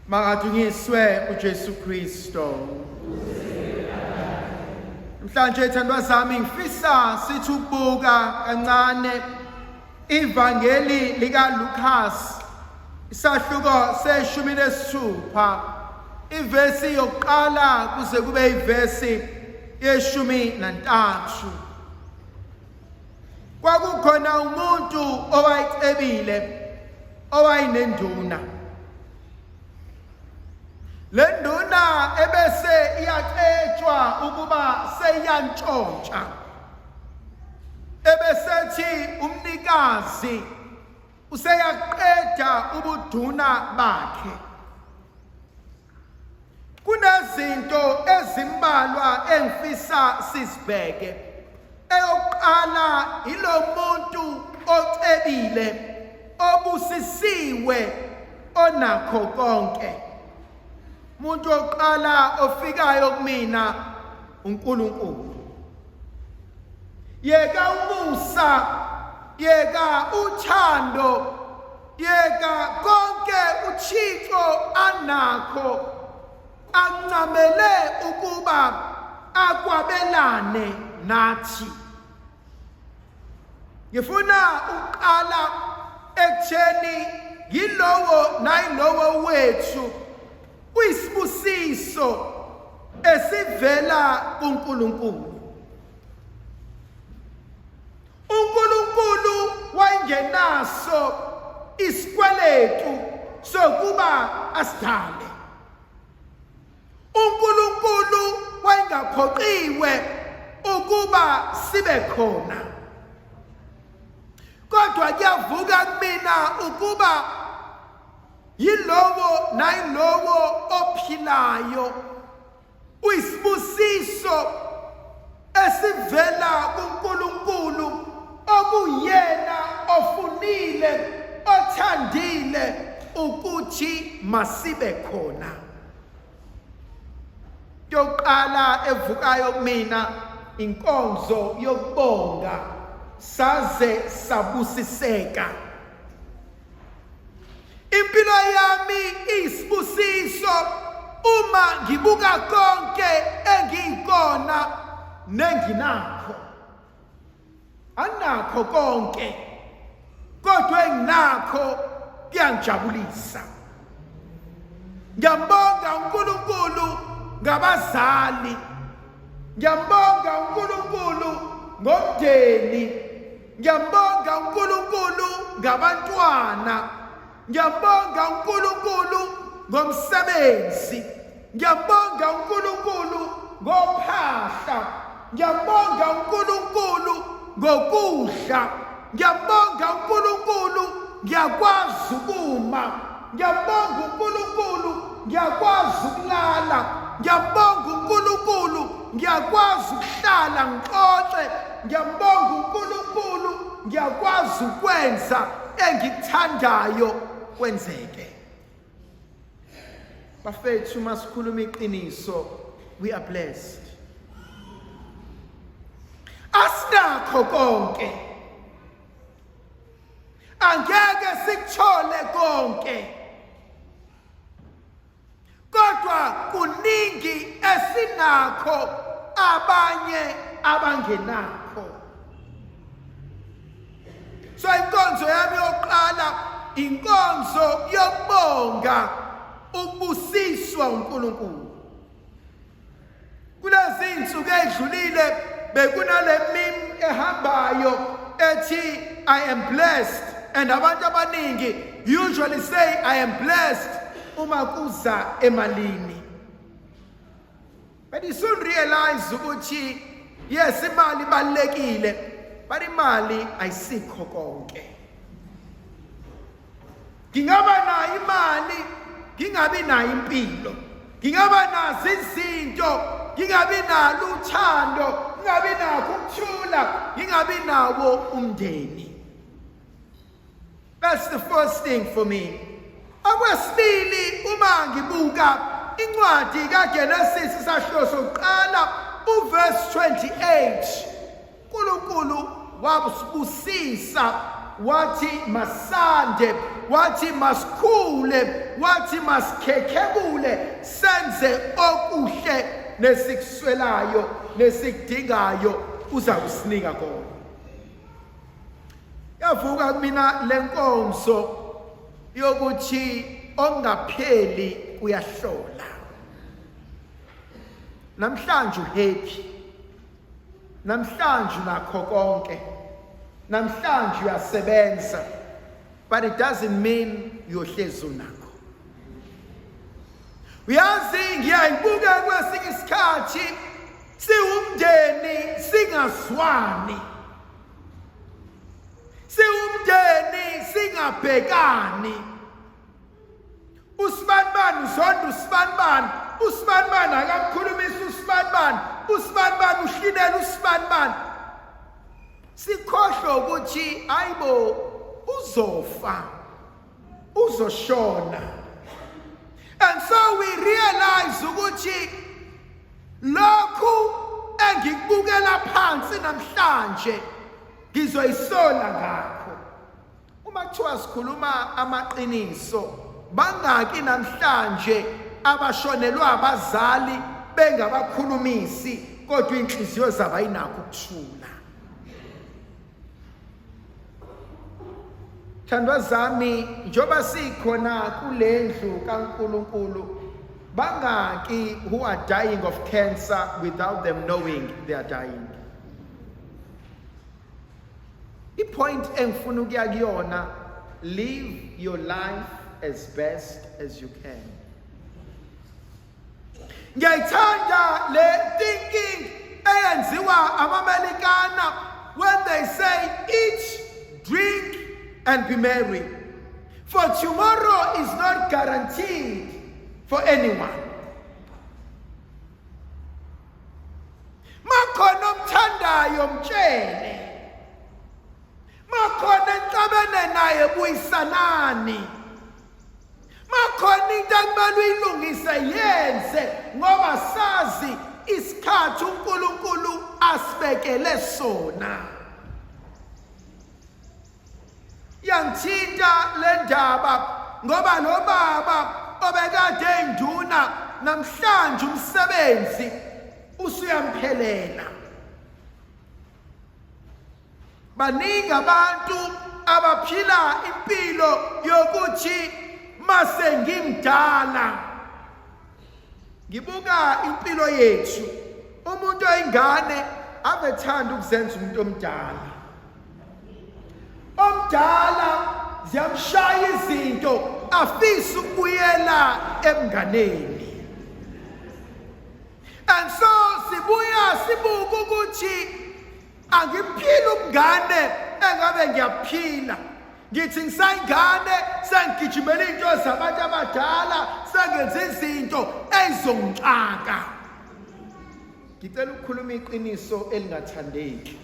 Makadunyiswe uJesu Kristo. Mhlanje thandwa zami ngifisa sithi ukubuka kancane ivangeli lika Lucas isahluko seshumi nesithupha ivesi yokuqala kuze kube ivesi yeshumi nantathu. Kwakukhona umuntu owayecebile owayinenduna. Le nduna ebese iyacetshwa ukuba seyantshontsha. Ebesethi umnikazi useyaqeda ubuduna bakhe. Kunezinto ezimbalwa engifisa sizibheke. Eyokuqala ilo muntu ocebile, obusisiwe, onakho konke. Umuntu oqala ofikayo kumina uNkulunkulu. Yeka umusa, yeka uthando, yeka konke uThixo anakho, ancamele ukuba akwabelane nathi. Ngifuna uqala ekutheni yilowo nayilowo wethu uyisibusiso esivela kuNkulunkulu. uNkulunkulu wayengenaso isikweletu sokuba asidale. uNkulunkulu wayengaphoqiwe ukuba sibe khona. Kodwa kuyavuka kumina ukuba yilowo nayilowo ophilayo uyisibusiso esivela kuNkulunkulu, okuyena ofunile, othandile ukuthi masibe khona. Yoqala evukayo kumina inkonzo yokubonga saze sabusiseka. Impilo yami isibusiso uma ngibuka konke engikona nenginakho. Anakho konke, kodwa enginakho kuyangijabulisa. Ngiyambonga uNkulunkulu ngabazali, ngiyambonga uNkulunkulu ngomndeni, ngiyambonga uNkulunkulu ngabantwana, ngiyambonga uNkulunkulu ngomsebenzi, ngiyambonga uNkulunkulu ngophahla, ngiyambonga uNkulunkulu ngokudla, ngiyambonga uNkulunkulu ngiyakwazi ukuma, ngiyambonga uNkulunkulu ngiyakwazi ukulala, ngiyambonga uNkulunkulu ngiyakwazi ukuhlala ngixoxe, ngiyambonga uNkulunkulu ngiyakwazi ukwenza engikuthandayo kwenzeke. Bafethu masikhuluma iqiniso, we are blessed. Asinakho konke, angeke sikuthole konke, kodwa kuningi esinakho abanye abangenakho. So inkonzo yami yokuqala inkonzo yokubonga ukubusiswa uNkulunkulu. Kulezi insuku ezidlulile bekunale meme ehambayo ethi I am blessed, and abantu abaningi usually say I am blessed uma kuza emalini. But you soon realize ukuthi yes, imali ibalekile, but imali ayisikho konke. Ngingaba nayo imali, ngingabi nayo impilo. Ngingaba nazo izinto, ngingabi nalo uthando, ngingabi nakho ukuthula, ngingabi nawo umndeni. That's the first thing for me. Okwesibili, uma ngibuka incwadi kaGenesis isahluko sokuqala uverse 28, uNkulunkulu wabusisa wathi masande, wathi masikhule, wathi masikhekebule, senze okuhle nesikuswelayo nesikudingayo uzawusinika kona. Yavuka kumina lenkonzo yokuthi ongapheli kuyahlola. Namhlanje uhappy, namhlanje unakho konke, namhlanje uyasebenza, but it doesn't mean uyohlezi unakho. Uyazi ngiyayibuka kwesinye isikhathi siwumndeni singazwani, siwumndeni singabhekani. Usibanibani uzonda usibanibani, usibanibani akamkhulumisa usibanibani, usibanibani uhlinela usibanibani. Sikhohlwa ukuthi ayibo uzofa, uzoshona. And so we realize ukuthi lokhu engikubukela phansi namhlanje ngizoyisola ngakho. Uma kuthiwa sikhuluma amaqiniso, bangaki namhlanje abashonelwa abazali bengabakhulumisi kodwa inhliziyo zabo ayinakho ukuthula. Thandwa zami, njoba sikhona kulendlu kaNkulunkulu, bangaki who are dying of cancer without them knowing they are dying. The point engifuna ukuya kuyona, live your life as best as you can. Ngiyayithanda le thinking eyenziwa ama-Americana when they say eat, drink and be merry, for tomorrow is not guaranteed for anyone. Makhona omthandayo mtshele, makhona enhlabene naye buyisanani, makhona into akumele uyilungise yenze, ngoba sazi isikhathi uNkulunkulu asibekele sona. Yangithinta le ndaba ngoba lo baba obekade eyinduna namhlanje umsebenzi usuyamphelela. Baningi abantu abaphila impilo yokuthi mase ngimdala. Ngibuka impilo yethu, umuntu oyingane abethanda ukuzenza umuntu omdala. Omdala ziyamshaya izinto afisa ukubuyela emnganeni. And so sibuka ukuthi angiphila ubungane engabe ngiyaphila. Ngithi ngisayingane sengigijimela into zabantu abadala, sengenza izinto ezongixaka. Ngicela ukukhuluma iqiniso elingathandeki.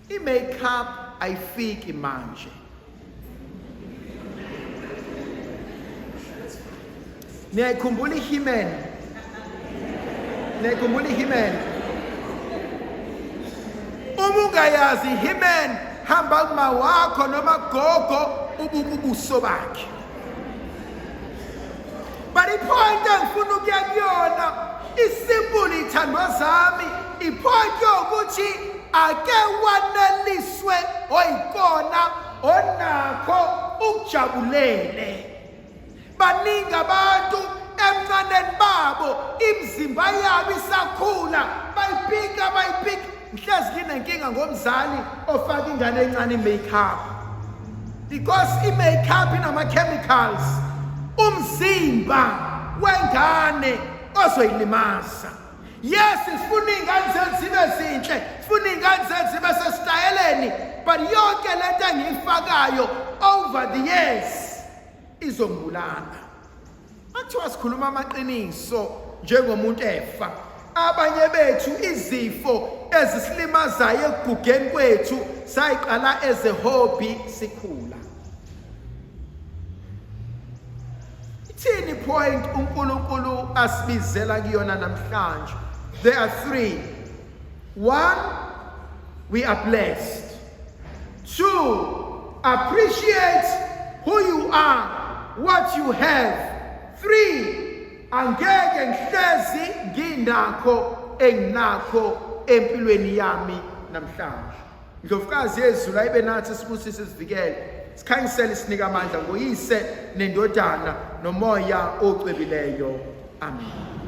I-makeup ayifiki manje. Niyayikhumbula i-He-Man? Niyayikhumbula i-He-Man? Uma ungayazi i-He-Man, hamba kuma wakho noma gogo ubuka ubuso bakhe. But ipoint engifuna ukuya kuyona isimple, ithandwa zami, ipoint yokuthi ake waneliswe oyikona onakho ukujabulele. Baningi abantu emncaneni babo imizimba yabo isakhula, bayipika mhlezi nginenkinga ngomzali ofaka ingane encane i-makeup, because i-makeup inama-chemicals umzimba wengane ozoyilimaza. Yes, sifuna iy'ngane zethu zibe zinhle, sifuna iy'ngane zethu zibe sesitayeleni, but yonke lento engiyifakayo over the years izongibulala. Akuthiwa sikhuluma amaqiniso njengomuntu efa. Abanye bethu izifo ezisilimazayo ekugugeni kwethu sayiqala as a hobby sikhula. Ithini point uNkulunkulu asibizela kuyona namhlanje? There are three. One, we are blessed. 2, appreciate who you are, what you have. 3, angeke ngihlezi nginakho enginakho empilweni yami namhlanje. Ndlovukazi yezulu ayibe nathi sibusise sivikele. Sikhanyisele sinika amandla ngoYise neNdodana noMoya ocwebileyo. Amen.